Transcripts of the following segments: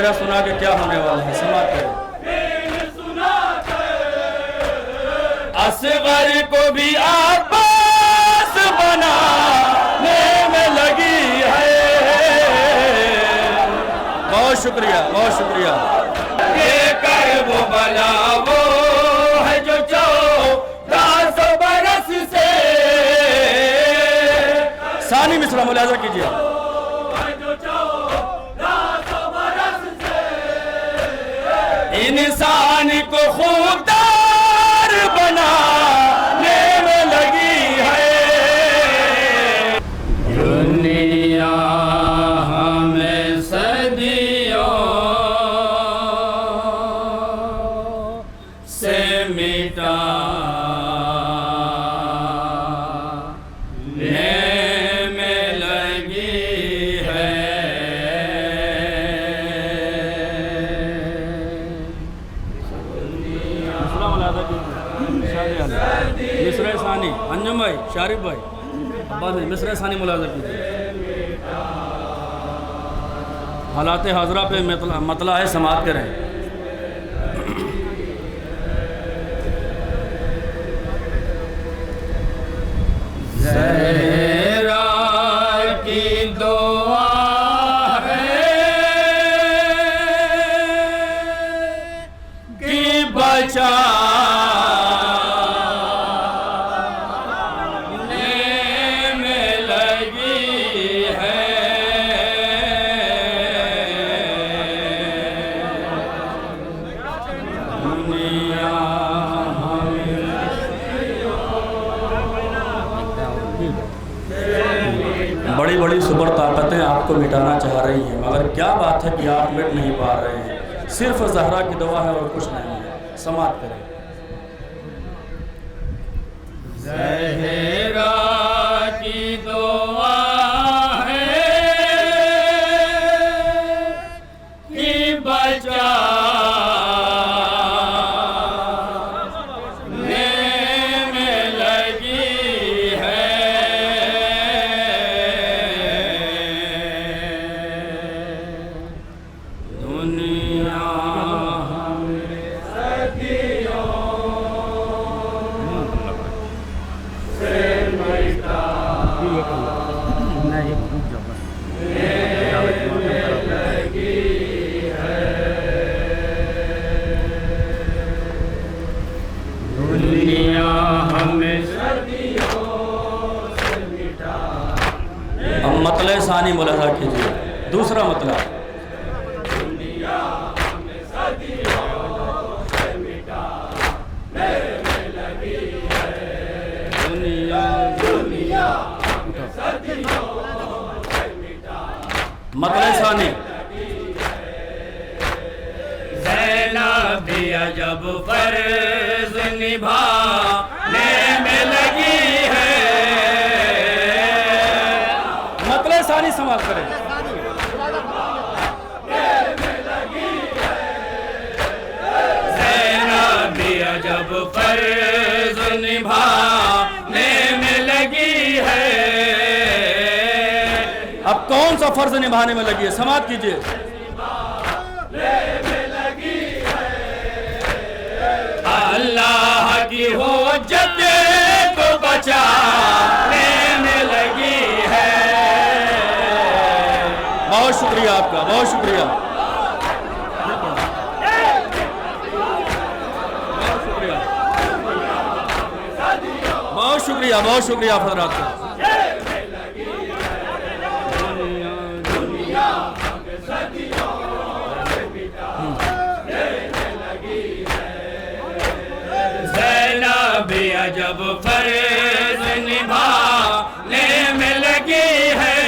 तबसरा सुना के क्या होने वाला है, समाप्त करें। असगर को भी आबास बनाने में लगी है। बहुत शुक्रिया, बहुत शुक्रिया। ये कर वो भला वो है जो 1400 बरस से। सानी मिश्रा मुलाजा कीजिए। इंसान को खुददार बनाने में लगी है। दुनिया हमें सदियों से मिटाने में लगी है। मिसरा सानी अंजुम भाई, शारिफ भाई, अब्बास भाई, मिसरा सानी मुलाजा कीजिए। हालात हाजरा पे मतला है, समाप्त करें। ज़हरा की दुआ है कि बचा बड़ी बड़ी सुपर ताकतें आपको मिटाना चाह रही हैं, मगर क्या बात है कि आप मिट नहीं पा रहे हैं। सिर्फ ज़हरा की दुआ है और कुछ नहीं है। समाप्त करें। ज़हरा की दुआ है कि बचा मतले सानी मुलाजा कीजिए। दूसरा मतला मतले सानी ज़ैनब जब फर्ज निभाने में लगी है। मतले सानी समाप्त करें। ज़ैनब जब फर्ज निभाने में लगी है। अब कौन सा फर्ज निभाने में लगी है, समाप्त कीजिए। अल्लाह की हुज्जत को बचाने में लगी है। बहुत शुक्रिया आपका, बहुत शुक्रिया, बहुत शुक्रिया, बहुत शुक्रिया हज़रात का। जब फर्ज निभाने में लगी है।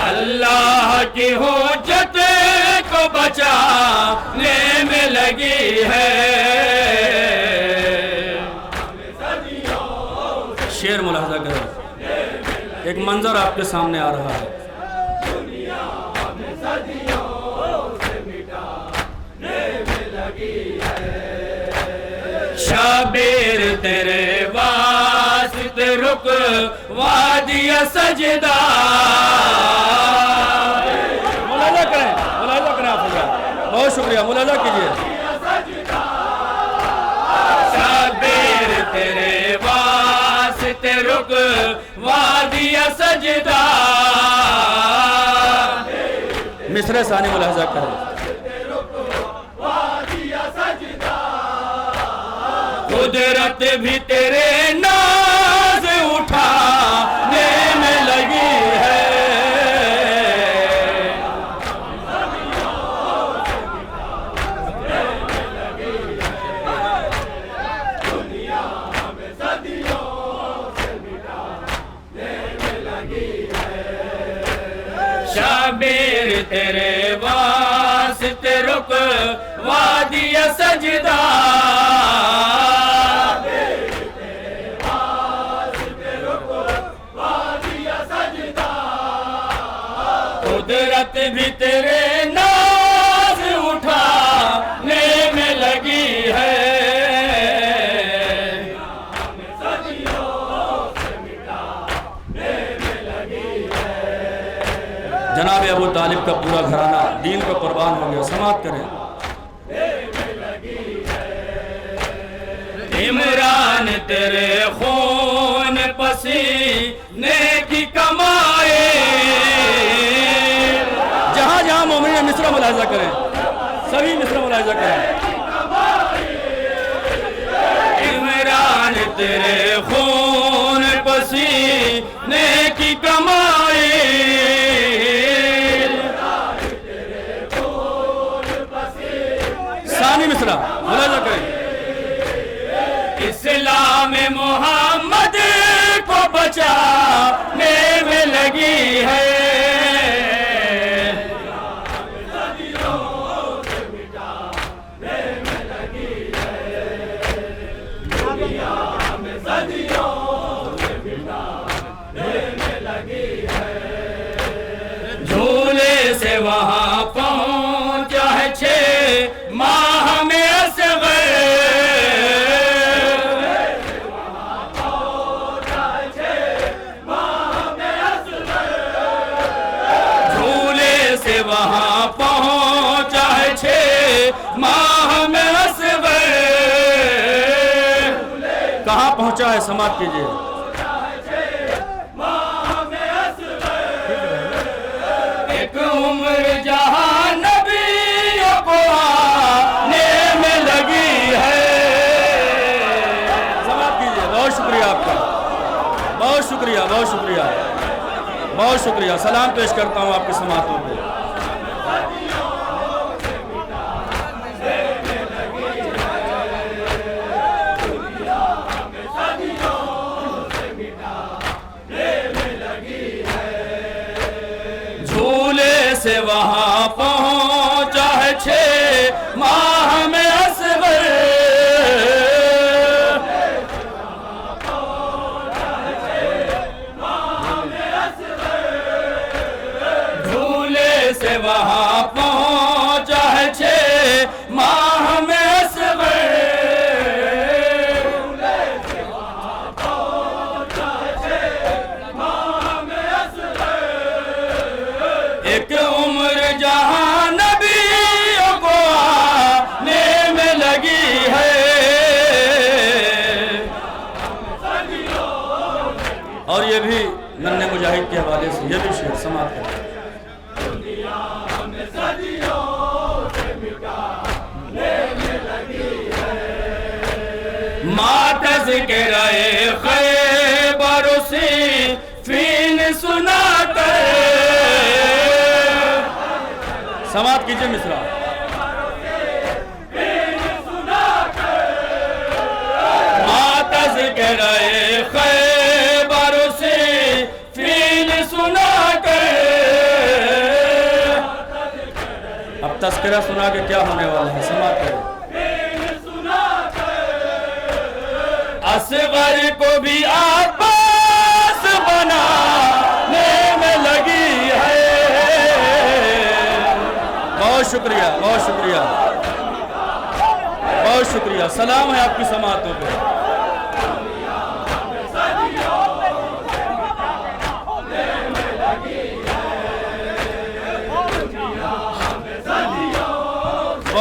अल्लाह की हुज्जत को बचाने में लगी है। शेर मुलाहजा करें। एक मंजर आपके सामने आ रहा है। शाबिर तेरे रुक वादिया सजदा। मुलाजा करें आप भैया, बहुत शुक्रिया, मुलाजा कीजिए। शबीर तेरे वास्ते रुक वादिया सजदा। मिसरे सानी मुलाजा करें। कुदरत भी तेरे नाज उठाने में लगी है। शबीर तेरे वास्ते रुक वादिया सजदा। कुदरत भी तेरे नाज उठाने में लगी है। जनाब अबू तालिब का पूरा घराना दीन पर कुर्बान हो गया। समाप्त करें। इमरान तेरे खून पसीने की कमाए। जहां जहां मोमिन मिसरा मुलाजा करें, सभी मिसरा मुलाजा करें। इमरान तेरे खून पसीने की कमाए। सानी मिसरा मुलाजा करें। इस्लाम मोहम्मद को बचाने में लगी है। झूले से वहां पहुंचा है 6 माह में असग़र। वहां पहुंचा है 6 माह में असग़र। कहां पहुंचा है? समाप्त कीजिए। एक उम्र जहां नबियों को आने में लगी है। समाप्त कीजिए। बहुत शुक्रिया आपका, बहुत शुक्रिया, बहुत शुक्रिया, बहुत शुक्रिया। सलाम पेश करता हूं आपकी समातों को। झूले से वहां पहुंचा है 6 माह में असग़र। झूले से वहां पहुंचा है 6 माह में असग़र। एक उम्र जहां नबियों को आने में लगी है। और ये भी नन्हे मुजाहिद के हवाले से ये भी शेर समाप्त है। मातज़ के रहे ख़ैबर से फ़ीन सुनाकर। समाप्त कीजिए मिसरा। मातज़ के रहे ख़ैबर से फ़ीन सुनाकर। अब तज़किरा सुना के क्या होने वाला है? समाप्त करें। असग़र को भी अब्बास बनाने में लगी है। बहुत शुक्रिया, बहुत शुक्रिया, बहुत शुक्रिया। सलाम है आपकी समातों पे।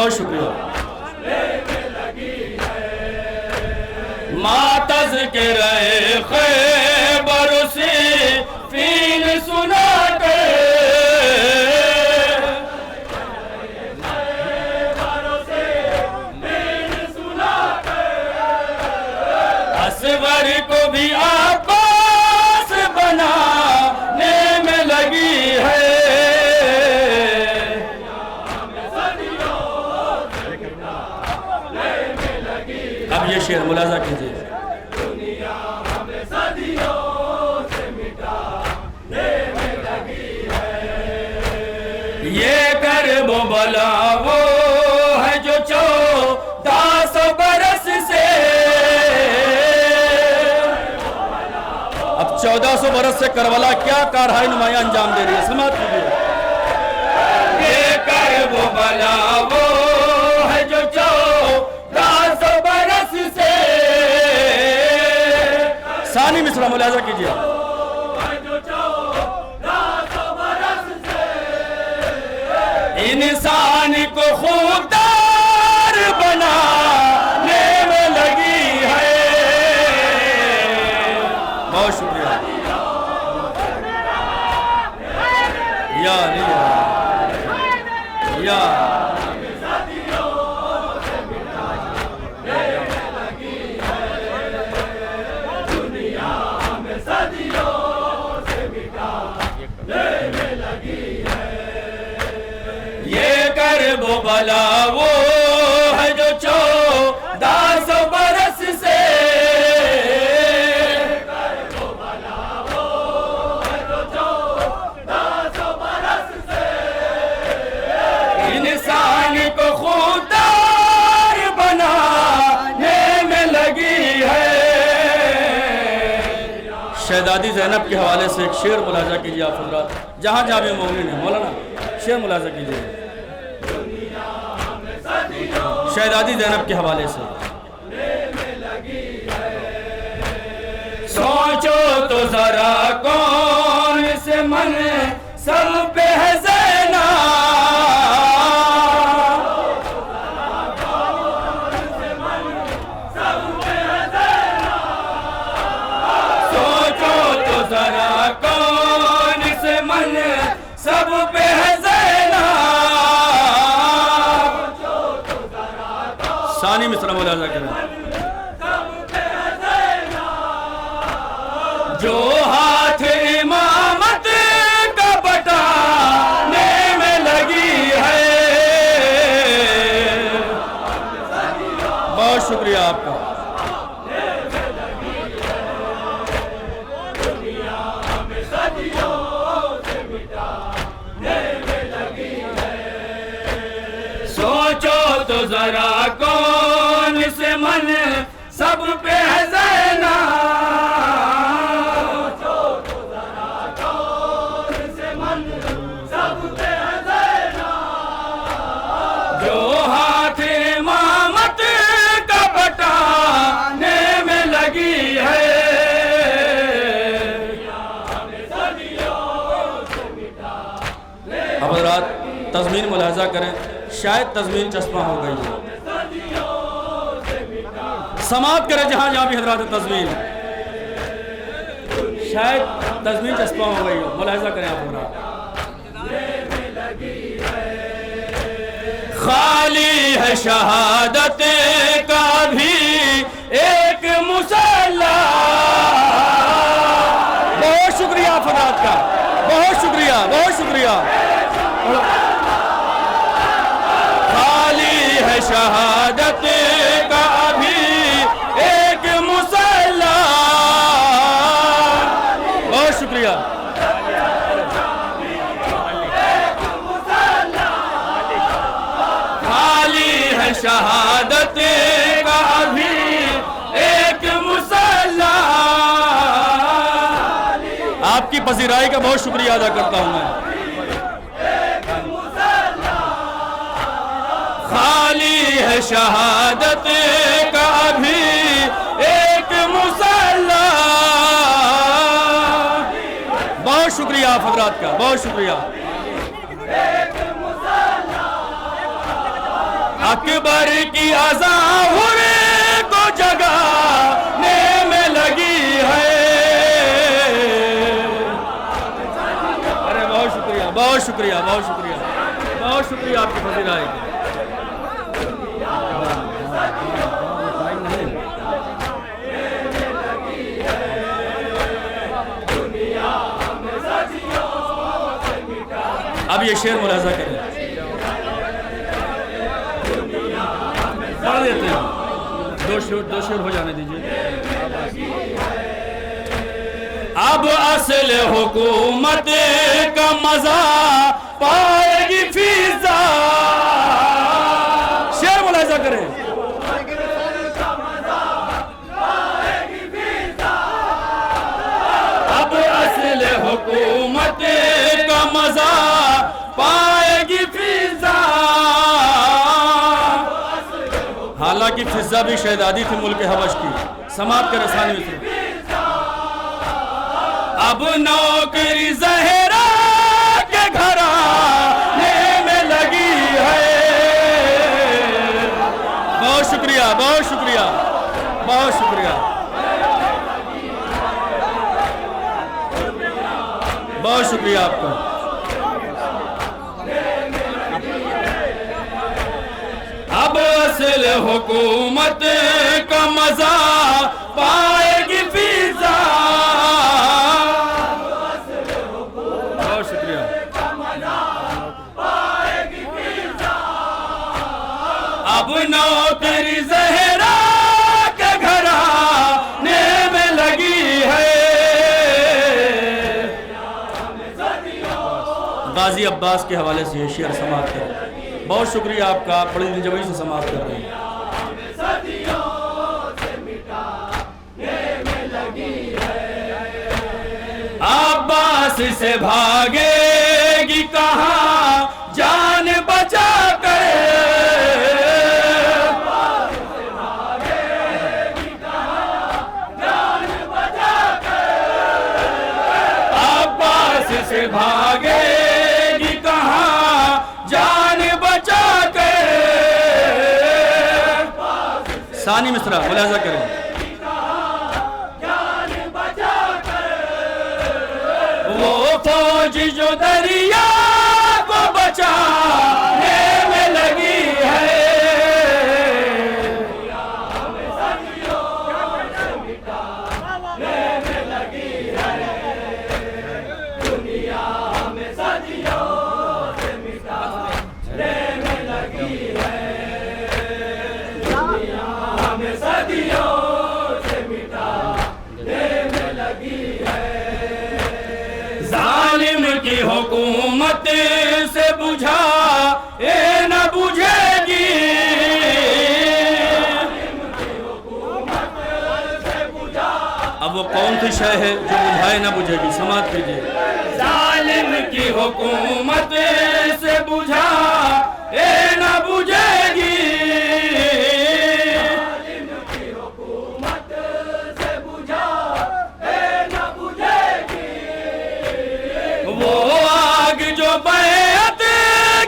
बहुत शुक्रिया। मातज के रहे खैबर से फील सुना के, असवर को भी आबास बनाने में लगी है। अब ये शेर मुलाजा कीजिए। ये कर्ब बला वो है जो 1400 बरस से, अब 1400 बरस से करबला क्या कारहाई नुमाया अंजाम दे रही है, समाप्त कीजिए। ये कर्ब बला वो है जो 1400 बरस से, सानी मिसरा मुलाजा कीजिए। इंसान को खुददार बनाने में लगी है। बहुत शुक्रिया। या वो बला वो है जो 1400 बरस से, वो बला वो है जो 1400 बरस से, इंसान को खुददार बनाने में लगी है। शहजादी ज़ैनब के हवाले से एक शेर मुलाजा कीजिए आप हज़रात, जहाँ जहाँ भी मौजूद है। मौलाना शेर मुलाजा कीजिए शहजादी ज़ैनब के हवाले से। सोचो तो जरा कौन से मन सब पे है ज़ैना, सोचो तो जरा कौन से मन सब पे है ज़ैना। सानी मिसरा मुलाजा करें। जो हाथ इमामत का बटाने में लगी है। बहुत शुक्रिया आपका। सोचो तो जरा कौन से मन सब पे है ज़ैना, सोचो तो जरा कौन से मन सब पे है ज़ैना। जो हाथ इमामत का बटाने में लगी है। अब रात तज़मीन मुलाजा करें, शायद तज़मीन चश्मा हो गई है। समाप्त करें जहाँ जहाँ भी हज़रात तज़मीन, शायद तज़मीन चश्मा हो गई हो। मुलाजा करें आप हज़रात। खाली है शहादत का भी एक मुसल्ला। बहुत शुक्रिया आप हज़रात का, बहुत शुक्रिया, बहुत शुक्रिया। है शहादत का भी एक मुसल्ला। बहुत शुक्रिया। खाली है शहादत का भी एक मुसल्ला। आपकी पसीराई का बहुत शुक्रिया अदा करता हूं मैं। खाली है शहादत का भी एक मुसल्ला। बहुत शुक्रिया आप हज़रात का, बहुत शुक्रिया। अकबर की अज़ा हुर्र को जगाने में लगी है। अरे बहुत शुक्रिया, बहुत शुक्रिया, बहुत शुक्रिया, बहुत शुक्रिया आपकी फजीलात। अब ये शेर मुलाजा करें, पढ़ देते हैं, दो शेर हो जाने दीजिए। अब असल हुकूमत का मजा पाएगी फिजा। शेर मुलाजा करें। अब असल हुकूमत का मजा पाएगी फिजा। हालांकि फिजा भी शहजादी थी मुल्क हबश की। समाप्त कर सानी मिस्र। अब नौकरी ज़हरा के घराने में लगी है। बहुत शुक्रिया, बहुत शुक्रिया, बहुत शुक्रिया, बहुत शुक्रिया आपका। अब असल हुकूमत का मजा पाएगी फिजा। बहुत शुक्रिया। अब नौकरी ज़हरा के घराने में लगी है। गाजी अब्बास के हवाले से ये शेर समाप्त करें। बहुत शुक्रिया आपका, बड़ी दिलजमी से समाप्त कर रहे हैं। अब्बास से भागेगी कहाँ जान बचा कर। अब्बास से भागेगी कहाँ जान बचा कर। सानी मिस्रा मुलाजा करें। वो फौज जो दरिया को बचाने में लगी है। जालिम की हुकूमत से बुझा ए न बुझेगी। अब वो कौन सी शय है जो बुझाए न बुझेगी? समाप्त कीजिए। जालिम की हुकूमत से बुझा ए न बुझेगी। वो आग जो बैत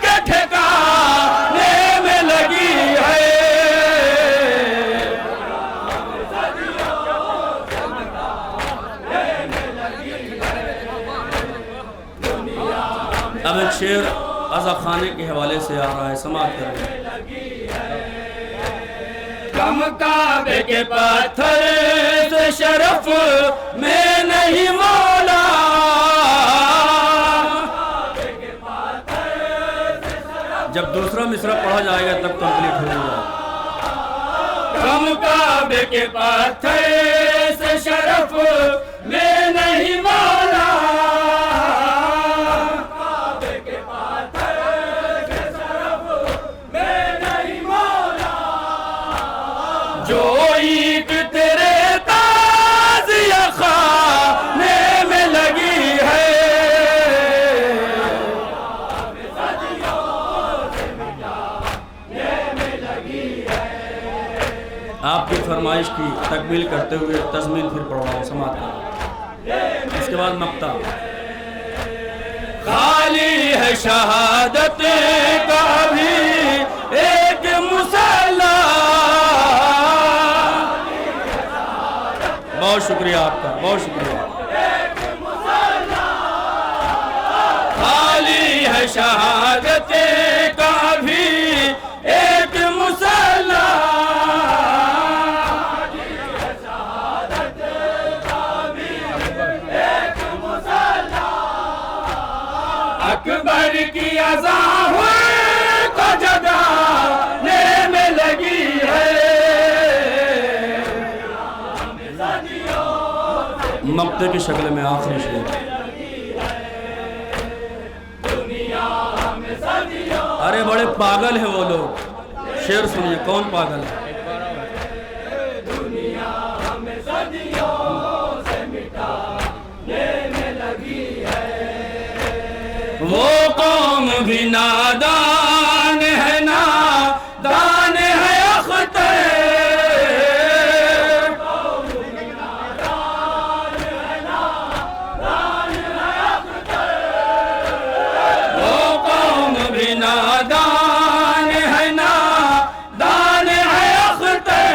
के ठिकाने में लगी है। अब एक शेर अज़ा खाने के हवाले से आ रहा है, समाप्त करें। कम काबे के पत्थर से शरफ में नहीं मौला। जब दूसरा मिसरा पढ़ा जाएगा तब कंप्लीट हो जाएगा। कम काबे के पत्थर से शरफ में नहीं मौला। काबे के पत्थर से शरफ में नहीं मौला। जो ईंट तेरे ताज़िया खाने में लगी है। आपकी फरमाइश की तकमील करते हुए तज़मीन फिर पढ़ रहा हूँ, समाप्त करें। इसके बाद मक्ता। खाली है शहादत का भी एक शुक्रिया आपका, बहुत शुक्रिया। खाली है शहादत का भी एक मुसल्ला, अकबर की अज़ा को जगाने में लगी है, मक्ते की शक्ल में आखिरी शेर। अरे बड़े पागल है वो लोग, शेर सुनिए, कौन पागल है? वो कौम भी नादान है, नादान है अख्तर, वो कौम भी नादान है, नादान है अख्तर,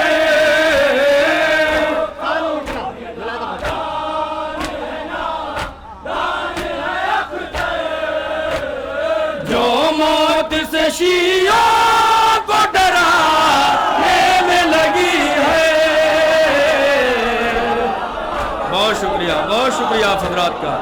जो मौत से शियों को डराने में लगी है। बहुत शुक्रिया आप हजरात का।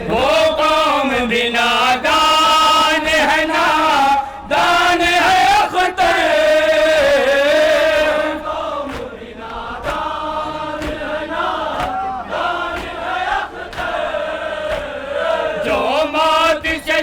वो कौम भी नादान है, नादान है अख्तर, जो मौत से